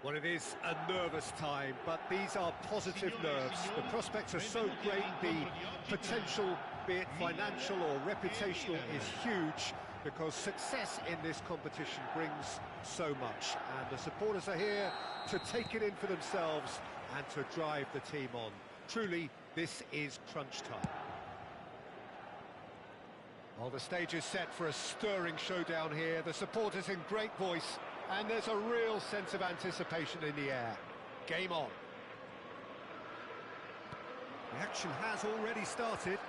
Well, it is a nervous time, but these are positive nerves. The prospects are so great, the potential, be it financial or reputational, is huge, because success in this competition brings so much. And the supporters are here to take it in for themselves and to drive the team on. Truly, this is crunch time. Well, the stage is set for a stirring showdown here. The supporters in great voice, and there's a real sense of anticipation in the air. Game on. The action has already started.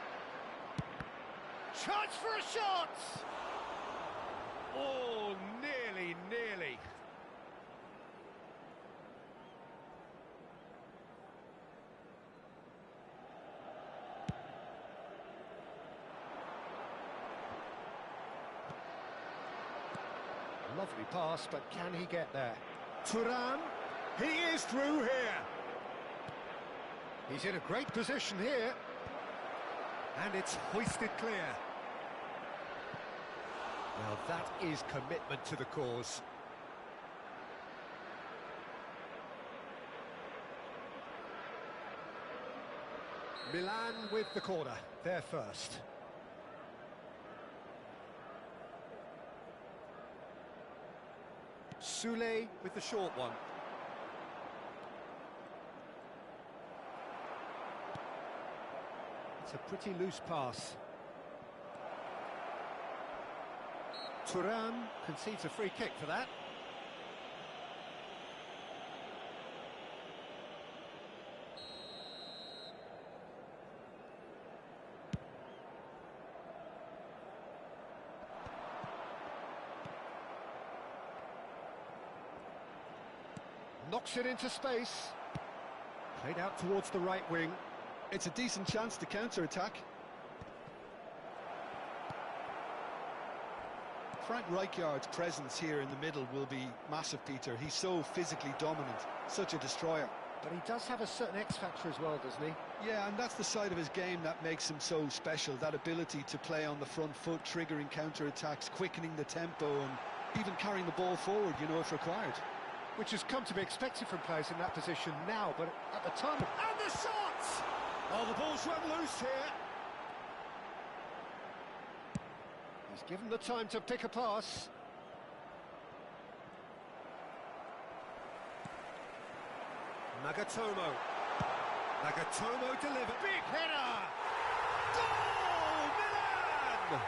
Chance for a shot! Oh, nearly. Lovely pass, but can he get there? Thuram, he is through here. He's in a great position here. And it's hoisted clear. Now that is commitment to the cause. Milan with the corner, they're first. Sule with the short one. It's a pretty loose pass. Thuram concedes a free kick for that. Knocks it into space. Played out towards the right wing. It's a decent chance to counter-attack. Frank Rijkaard's presence here in the middle will be massive, Peter. He's so physically dominant, such a destroyer. But he does have a certain X-factor as well, doesn't he? Yeah, and that's the side of his game that makes him so special, that ability to play on the front foot, triggering counter-attacks, quickening the tempo, and even carrying the ball forward, you know, if required. Which has come to be expected from players in that position now, but at the time... And the shot! Oh, the ball's run loose here. He's given the time to pick a pass. Nagatomo. Nagatomo delivered. Big header! Goal! Milan!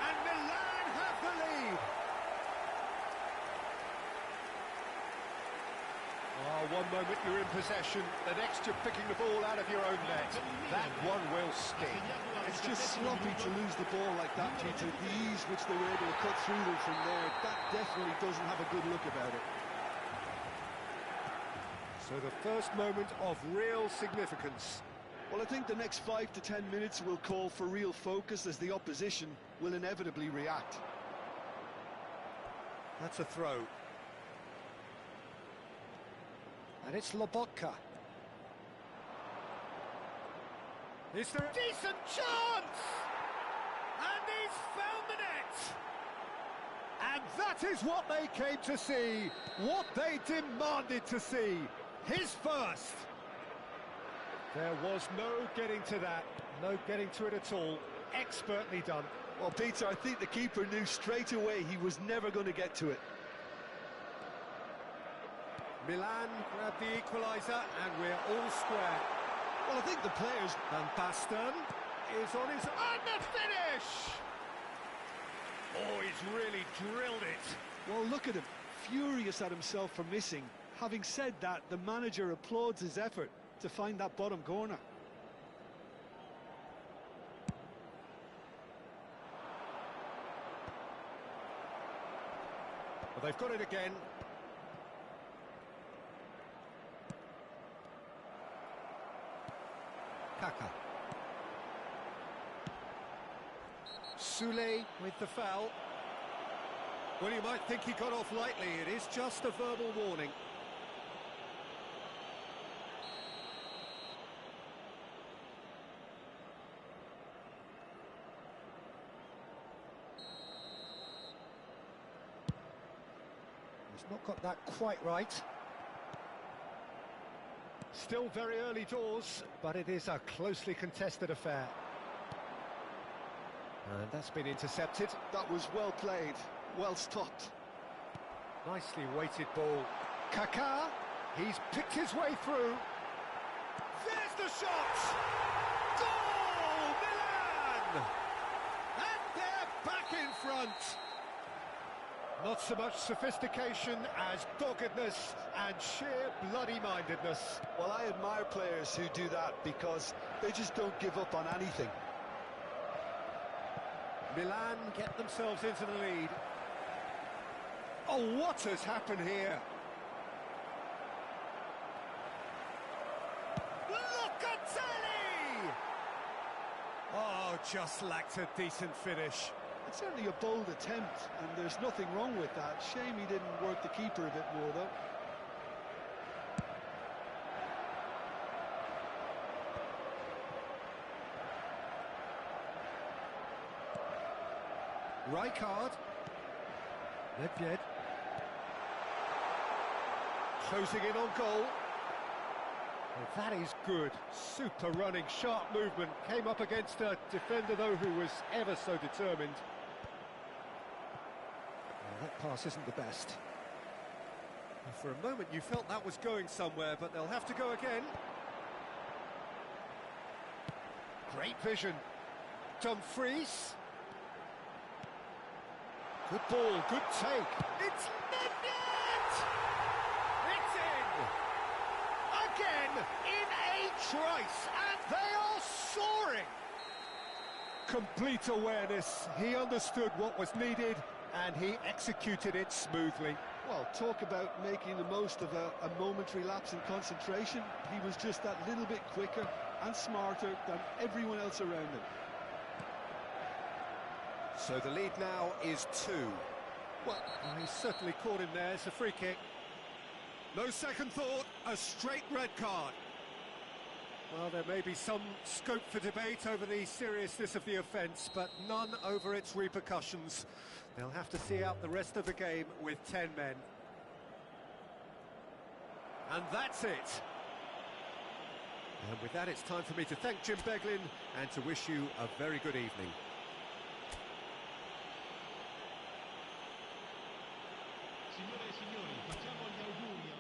And Milan have the lead. Oh, one moment you're in possession, the next you're picking the ball out of your own net. That one will sting. It's just sloppy to lose the ball like that, Peter. The ease which they were able to cut through them from there, that definitely doesn't have a good look about it. So the first moment of real significance. Well, I think the next 5 to 10 minutes will call for real focus as the opposition will inevitably react. That's a throw. And it's Lobotka. Is there a decent chance? And he's found the net! And that is what they came to see, what they demanded to see. His first. There was no getting to that, no getting to it at all. Expertly done. Well, Peter, I think the keeper knew straight away he was never going to get to it. Milan grabbed the equaliser, and we're all square. Well, I think the players... Van Basten is on his... And the finish! Oh, he's really drilled it. Well, look at him, furious at himself for missing. Having said that, the manager applauds his effort to find that bottom corner. Well, they've got it again. Kaka. Sule with the foul. Well, you might think he got off lightly. It is just a verbal warning. He's not got that quite right. Still very early doors, but it is a closely contested affair. And that's been intercepted. That was well played, well stopped. Nicely weighted ball. Kaká, he's picked his way through. There's the shot! Goal, Milan! And they're back in front. Not so much sophistication as doggedness and sheer bloody-mindedness. Well, I admire players who do that because they just don't give up on anything. Milan get themselves into the lead. Oh, what has happened here? Locatelli! Oh, just lacked a decent finish. It's certainly a bold attempt, and there's nothing wrong with that. Shame he didn't work the keeper a bit more, though. Rijkaard. Nedved. Closing in on goal. Well, that is good. Super running, sharp movement. Came up against a defender, though, who was ever so determined. Well, that pass isn't the best. For a moment, you felt that was going somewhere, but they'll have to go again. Great vision. Dumfries. Good ball, good take. It's Nedved! It's in! Again, in a trice, and they are soaring! Complete awareness. He understood what was needed, and he executed it smoothly. Well, talk about making the most of a momentary lapse in concentration. He was just that little bit quicker and smarter than everyone else around him. So the lead now is 2. Well, he certainly caught him there. It's a free kick. No second thought, a straight red card. Well, there may be some scope for debate over the seriousness of the offence, but none over its repercussions. They'll have to see out the rest of the game with 10 men. And that's it. And with that, it's time for me to thank Jim Beglin and to wish you a very good evening. Signore e signori, facciamo gli auguri a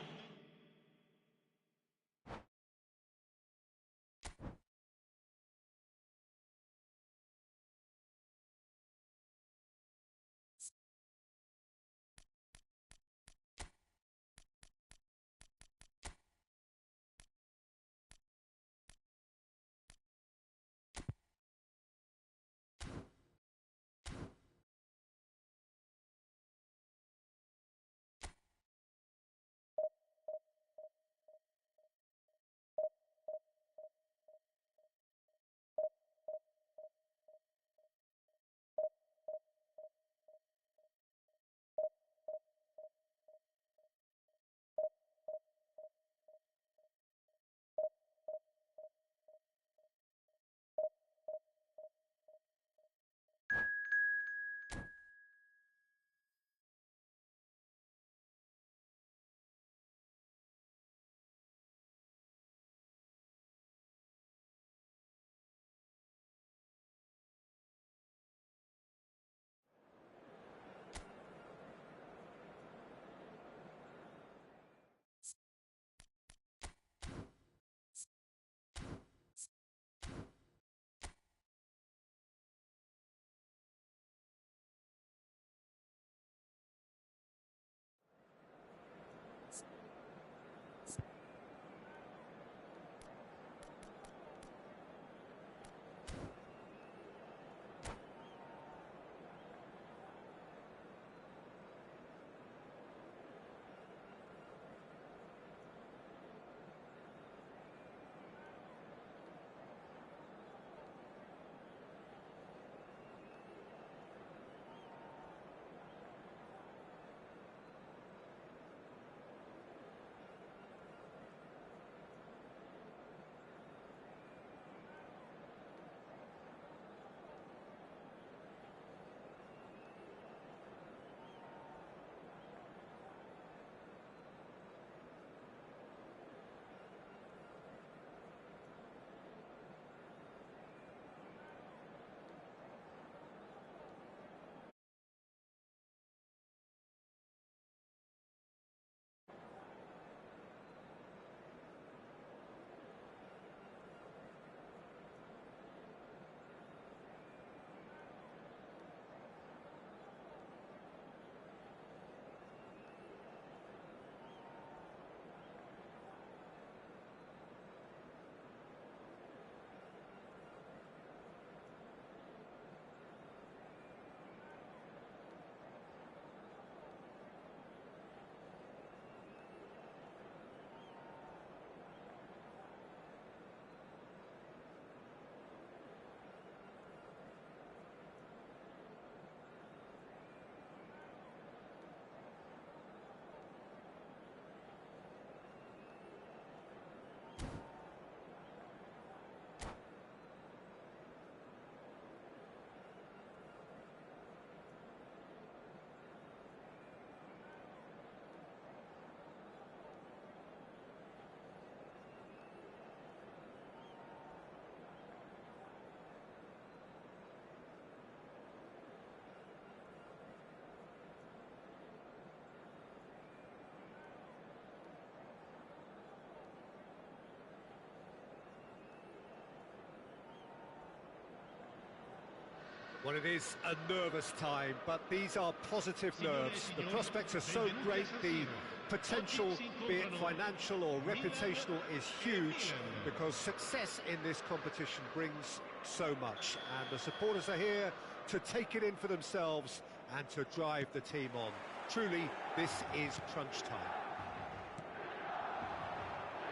Well, it is a nervous time, but these are positive nerves. The prospects are so great, the potential, be it financial or reputational, is huge because success in this competition brings so much. And the supporters are here to take it in for themselves and to drive the team on. Truly, this is crunch time.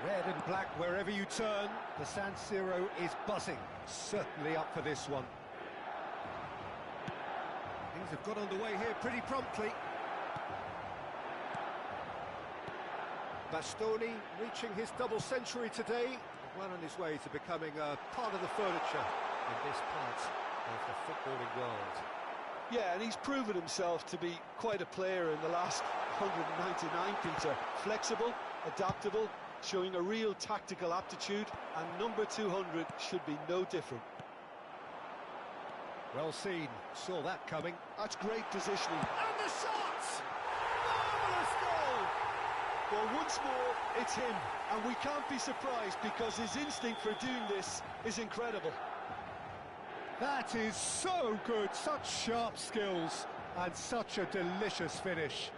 Red and black wherever you turn, the San Siro is buzzing. Certainly up for this one. Things have got underway here pretty promptly. Bastoni reaching his double century today, well on his way to becoming a part of the furniture in this part of the footballing world. Yeah, and he's proven himself to be quite a player in the last 199, Peter. Flexible, adaptable, showing a real tactical aptitude, and number 200 should be no different. Well seen, saw that coming. That's great positioning. And the shot! Marvellous goal! Well, once more, it's him, and we can't be surprised because his instinct for doing this is incredible. That is so good, such sharp skills, and such a delicious finish.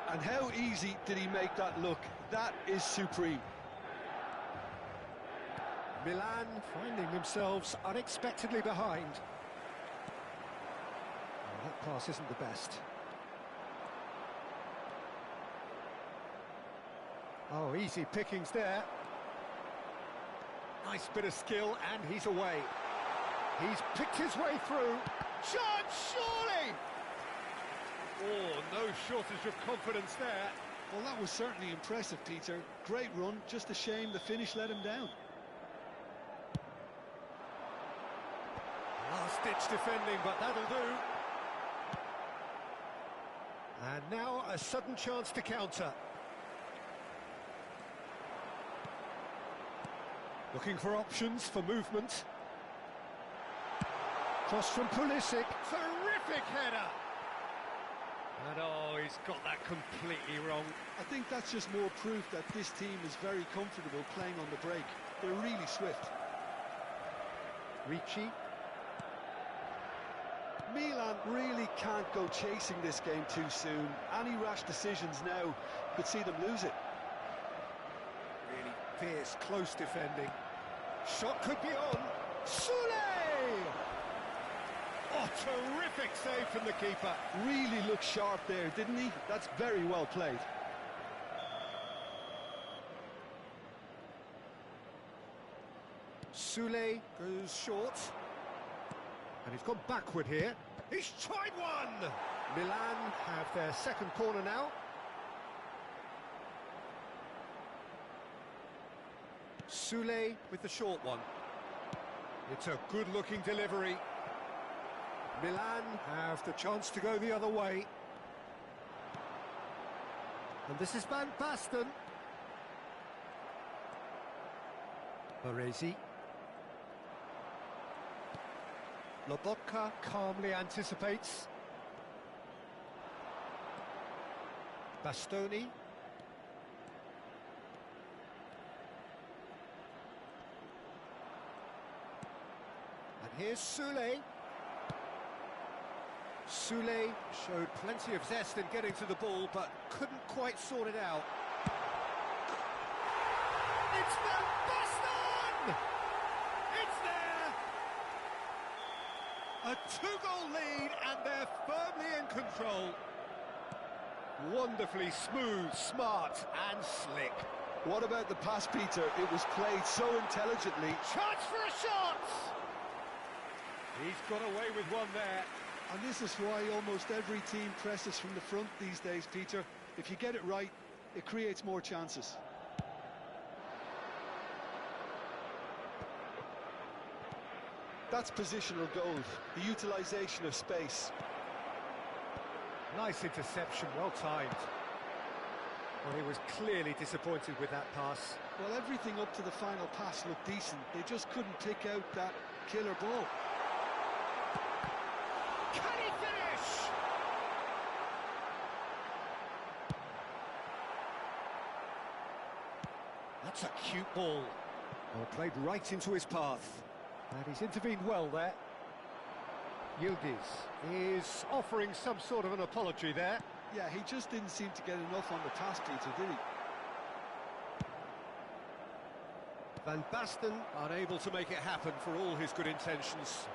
And how easy did he make that look? That is supreme. Milan finding themselves unexpectedly behind. Oh, that pass isn't the best. Oh, easy pickings there. Nice bit of skill, and he's away. He's picked his way through. Chance, surely! Oh, no shortage of confidence there. Well, that was certainly impressive, Peter. Great run, just a shame the finish let him down. Last-ditch defending, but that'll do. And now a sudden chance to counter. Looking for options for movement. Cross from Pulisic. Terrific header! And oh, he's got that completely wrong. I think that's just more proof that this team is very comfortable playing on the break. They're really swift. Ricci. Milan really can't go chasing this game too soon. Any rash decisions now could see them lose it. Really fierce, close defending. Shot could be on. Sule! Oh, terrific save from the keeper. Really looked sharp there, didn't he? That's very well played. Sule goes short. And he's gone backward here. He's tried one! Milan have their second corner now. Sule with the short one. It's a good-looking delivery. Milan have the chance to go the other way. And this is Van Basten. Baresi. Lobotka calmly anticipates. Bastoni. And here's Sule. Sule showed plenty of zest in getting to the ball, but couldn't quite sort it out. It's Van Basten! It's there! A two-goal lead, and they're firmly in control. Wonderfully smooth, smart, and slick. What about the pass, Peter? It was played so intelligently. Chance for a shot! He's got away with one there. And this is why almost every team presses from the front these days, Peter. If you get it right, it creates more chances. That's positional goal, the utilisation of space. Nice interception, well timed. Well, he was clearly disappointed with that pass. Well, everything up to the final pass looked decent. They just couldn't pick out that killer ball. Can he finish? That's a cute ball. Well, played right into his path. And he's intervened well there. Yildiz is offering some sort of an apology there. Yeah, he just didn't seem to get enough on the task, Peter, did he? Van Basten unable to make it happen for all his good intentions.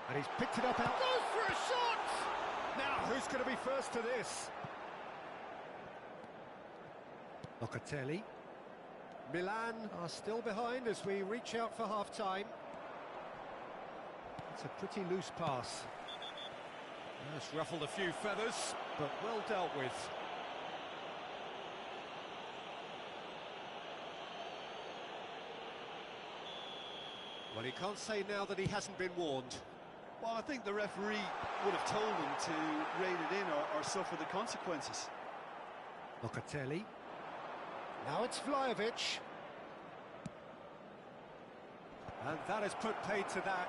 And he's picked it up out. Goes for a shot! Now, who's going to be first to this? Locatelli. Milan are still behind as we reach out for half-time. It's a pretty loose pass. That's ruffled a few feathers, but well dealt with. Well, he can't say now that he hasn't been warned. Well, I think the referee would have told him to rein it in or suffer the consequences. Locatelli. Now it's Vlahovic. And that has put paid to that.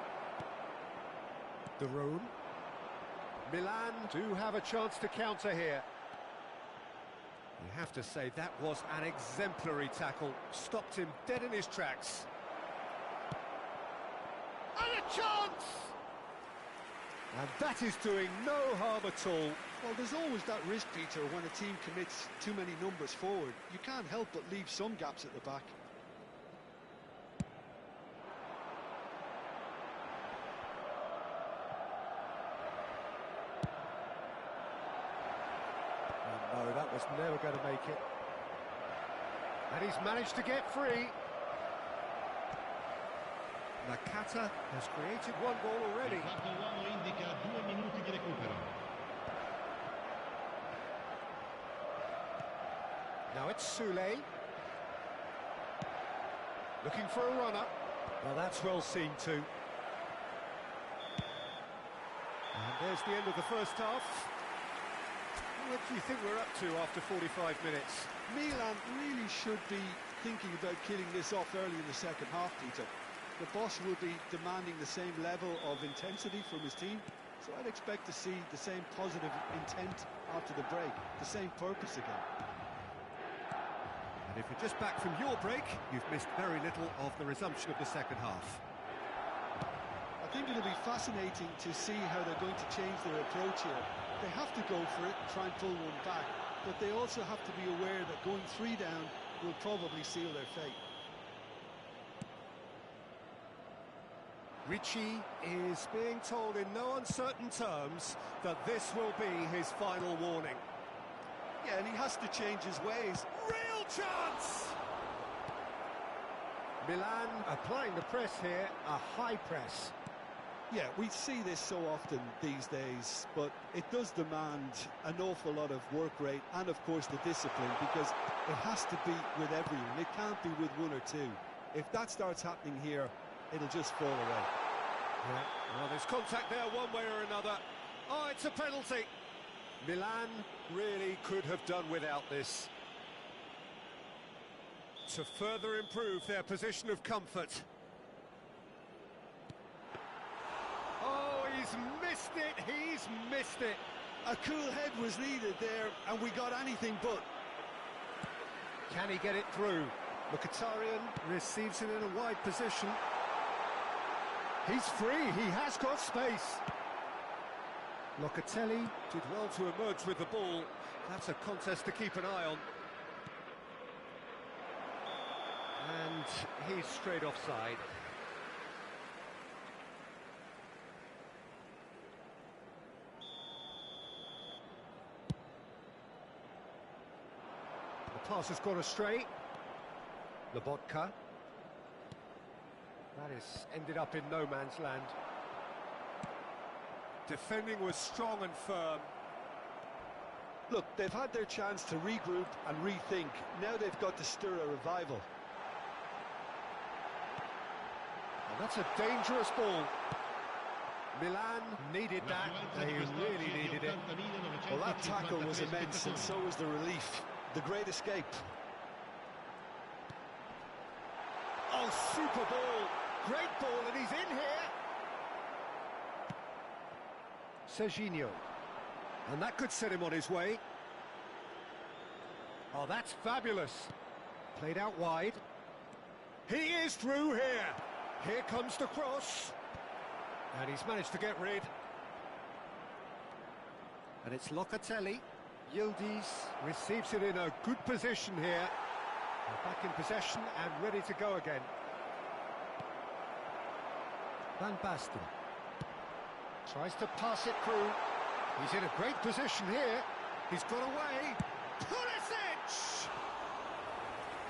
De Roon. Milan do have a chance to counter here. You have to say that was an exemplary tackle. Stopped him dead in his tracks. And a chance! And that is doing no harm at all. Well, there's always that risk, Peter, when a team commits too many numbers forward. You can't help but leave some gaps at the back. Oh, no, that was never going to make it. And he's managed to get free. Nakata has created one goal already. Il quarto uomo indica 2 minuti di recupero. Now it's Sule. Looking for a runner. Well, that's well seen too. And there's the end of the first half. What do you think we're up to after 45 minutes? Milan really should be thinking about killing this off early in the second half, Peter. The boss will be demanding the same level of intensity from his team, so I'd expect to see the same positive intent after the break, the same purpose again. And if you're just back from your break, you've missed very little of the resumption of the second half. I think it'll be fascinating to see how they're going to change their approach here. They have to go for it, try and pull one back, but they also have to be aware that going 3 down will probably seal their fate. Ricci is being told in no uncertain terms that this will be his final warning. Yeah, and he has to change his ways. Real chance! Milan applying the press here, a high press. Yeah, we see this so often these days, but it does demand an awful lot of work rate and, of course, the discipline, because it has to be with everyone. It can't be with one or two. If that starts happening here, it'll just fall away. Yeah. Well, there's contact there one way or another. Oh, it's a penalty. Milan really could have done without this. To further improve their position of comfort. Oh, he's missed it, he's missed it. A cool head was needed there, and we got anything but. Can he get it through? Mkhitaryan receives it in a wide position. He's free, he has got space. Locatelli did well to emerge with the ball. That's a contest to keep an eye on. And he's straight offside. The pass has gone astray. Lobotka. That has ended up in no man's land. Defending was strong and firm. Look, they've had their chance to regroup and rethink. Now they've got to stir a revival. And that's a dangerous ball. Milan needed that. They really needed it. Well, that tackle was immense, and so was the relief. The great escape. Oh, super ball. Great ball, and he's in here. Serginho. And that could set him on his way. Oh, that's fabulous. Played out wide. He is through here. Here comes the cross. And he's managed to get rid. And it's Locatelli. Yildiz receives it in a good position here. They're back in possession and ready to go again. Van Basten tries to pass it through. He's in a great position here. He's got away. Pulisic!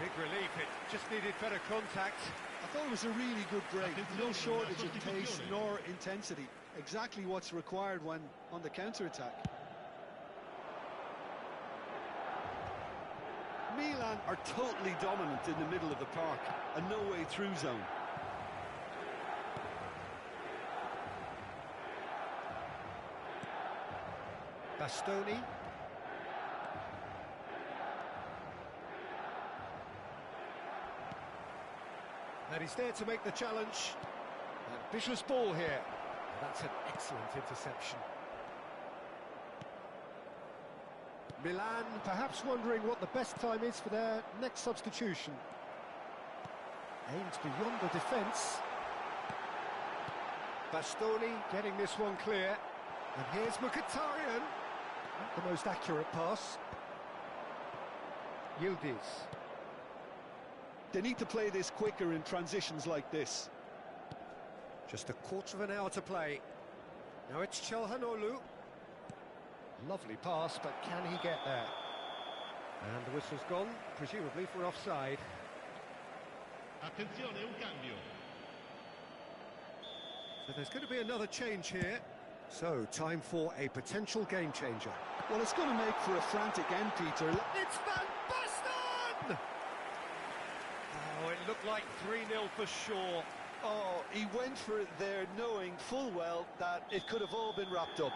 Big relief, it just needed better contact. I thought it was a really good break. No shortage of pace nor intensity. Exactly what's required when on the counter-attack. Milan are totally dominant in the middle of the park. A no-way through zone. Bastoni. And he's there to make the challenge. Ambitious ball here. That's an excellent interception. Milan perhaps wondering what the best time is for their next substitution. Aimed beyond the defence. Bastoni getting this one clear. And here's Mkhitaryan. Not the most accurate pass. Yildiz. They need to play this quicker in transitions like this. Just a quarter of an hour to play. Now it's Çalhanoğlu. Lovely pass, but can he get there? And the whistle's gone, presumably for offside. Attenzione, un cambio. So there's going to be another change here. So, time for a potential game changer. Well, it's going to make for a frantic end, Peter. It's Van Basten! Oh, it looked like 3-0 for sure. Oh, he went for it there knowing full well that it could have all been wrapped up.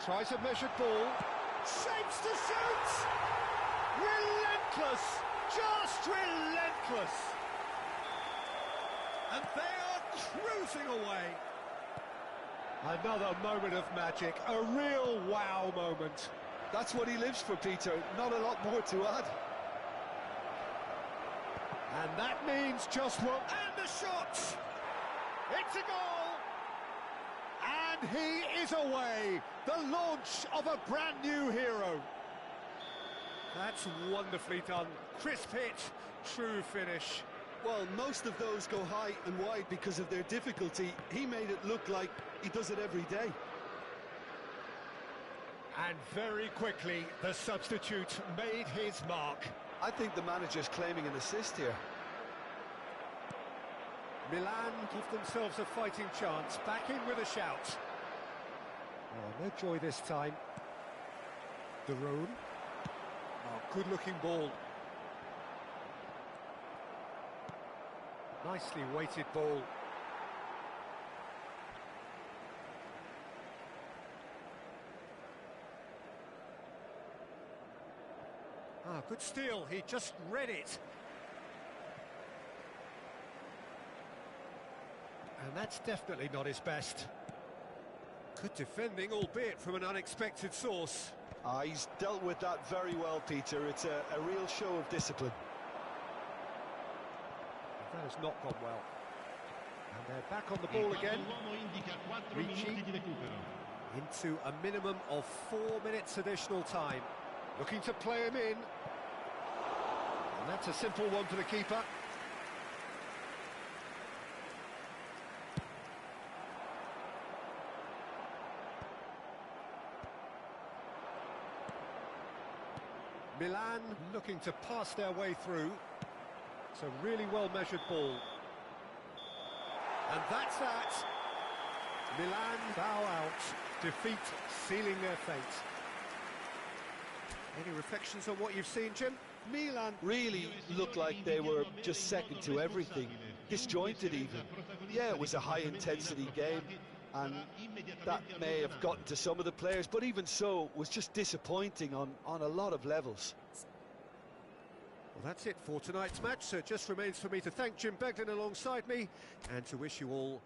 Tries a measured ball. Shapes to shoot! Relentless! Just relentless! And they are cruising away. Another moment of magic, a real wow moment. That's what he lives for, Peter. Not a lot more to add. And that means just one. And the shot! It's a goal! And he is away. The launch of a brand new hero. That's wonderfully done. Crisp hit, true finish. Well, most of those go high and wide because of their difficulty. He made it look like he does it every day. And very quickly, the substitute made his mark. I think the manager's claiming an assist here. Milan give themselves a fighting chance, back in with a shout. Oh, no joy this time. De Roon. Oh, good-looking ball. Nicely weighted ball. Ah, good steal. He just read it. And that's definitely not his best. Good defending, albeit from an unexpected source. He's dealt with that very well, Peter. It's a real show of discipline. That has not gone well. And they're back on the ball again. Ricci into a minimum of 4 minutes additional time. Looking to play him in. And that's a simple one for the keeper. Milan looking to pass their way through. It's a really well-measured ball. And that's that. Milan bow out. Defeat sealing their fate. Any reflections on what you've seen, Jim? Milan really looked like they were just second to everything. Disjointed even. Yeah, it was a high-intensity game, and that may have gotten to some of the players, but even so, it was just disappointing on a lot of levels. Well, that's it for tonight's match, so it just remains for me to thank Jim Beglin alongside me, and to wish you all